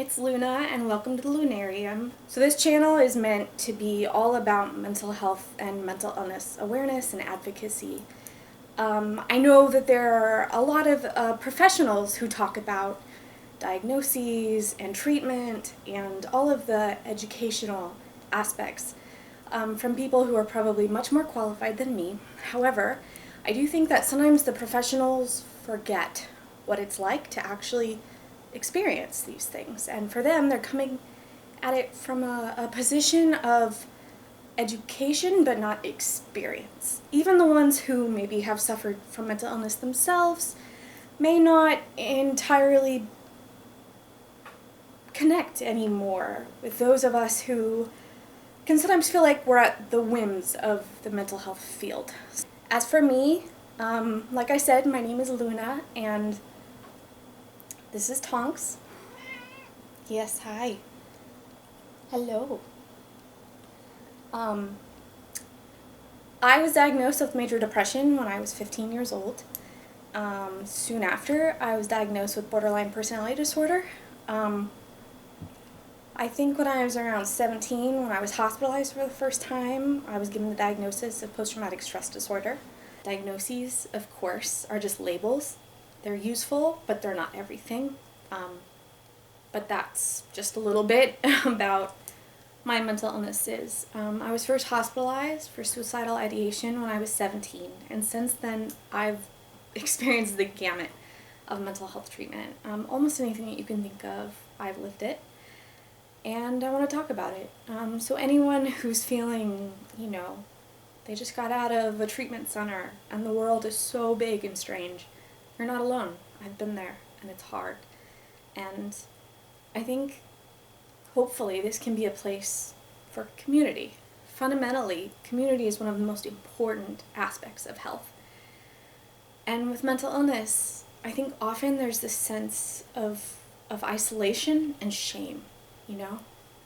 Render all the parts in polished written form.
it's Luna and welcome to the Lunarium. So this channel is meant to be all about mental health and mental illness awareness and advocacy. I know that there are a lot of professionals who talk about diagnoses and treatment and all of the educational aspects from people who are probably much more qualified than me. However, I do think that sometimes the professionals forget what it's like to actually experience these things, and for them they're coming at it from a position of education but not experience. Even the ones who maybe have suffered from mental illness themselves may not entirely connect anymore with those of us who can sometimes feel like we're at the whims of the mental health field. As for me, like I said, my name is Luna and this is Tonks. Yes, hi. Hello. I was diagnosed with major depression when I was 15 years old. Soon after, I was diagnosed with borderline personality disorder. I think when I was around 17, when I was hospitalized for the first time, I was given the diagnosis of post-traumatic stress disorder. Diagnoses, of course, are just labels. They're useful, but they're not everything. But that's just a little bit about my mental illnesses. I was first hospitalized for suicidal ideation when I was 17, and since then I've experienced the gamut of mental health treatment. Almost anything that you can think of, I've lived it, and I want to talk about it. So anyone who's feeling, they just got out of a treatment center and the world is so big and strange, you're not alone. I've been there, and it's hard. And I think, hopefully, this can be a place for community. Fundamentally, community is one of the most important aspects of health. And with mental illness, I think often there's this sense of isolation and shame,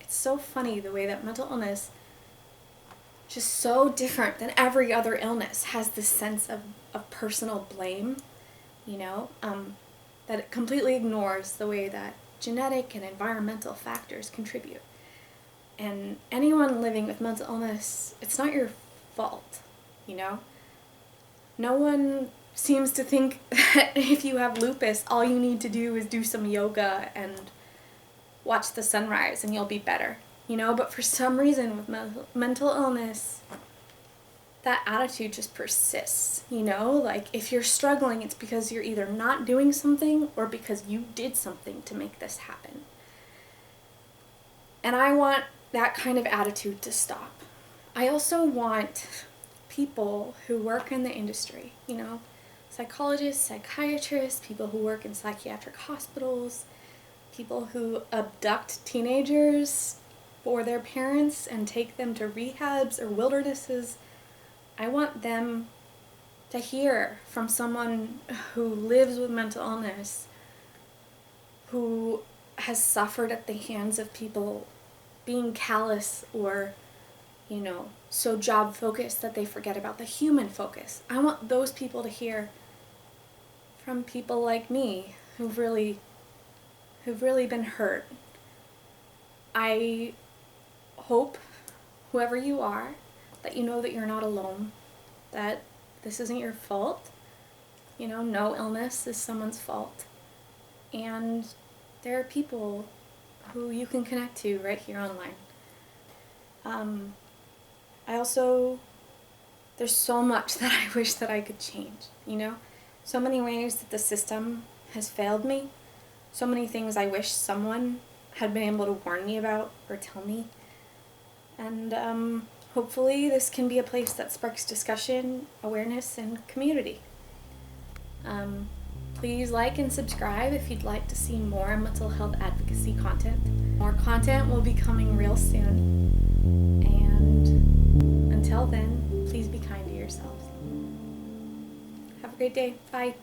It's so funny the way that mental illness, just so different than every other illness, has this sense of personal blame, that it completely ignores the way that genetic and environmental factors contribute. And anyone living with mental illness, it's not your fault, No one seems to think that if you have lupus, all you need to do is do some yoga and watch the sunrise and you'll be better, But for some reason with mental illness, that attitude just persists, Like if you're struggling, it's because you're either not doing something or because you did something to make this happen. And I want that kind of attitude to stop. I also want people who work in the industry, psychologists, psychiatrists, people who work in psychiatric hospitals, people who abduct teenagers for their parents and take them to rehabs or wildernesses. I want them to hear from someone who lives with mental illness, who has suffered at the hands of people being callous or, so job focused that they forget about the human focus. I want those people to hear from people like me who've really been hurt. I hope, whoever you are, that you know that you're not alone, that this isn't your fault. No illness is someone's fault. And there are people who you can connect to right here online. There's so much that I wish that I could change, So many ways that the system has failed me. So many things I wish someone had been able to warn me about or tell me. And hopefully this can be a place that sparks discussion, awareness, and community. Please like and subscribe if you'd like to see more mental health advocacy content. More content will be coming real soon. And until then, please be kind to yourselves. Have a great day. Bye.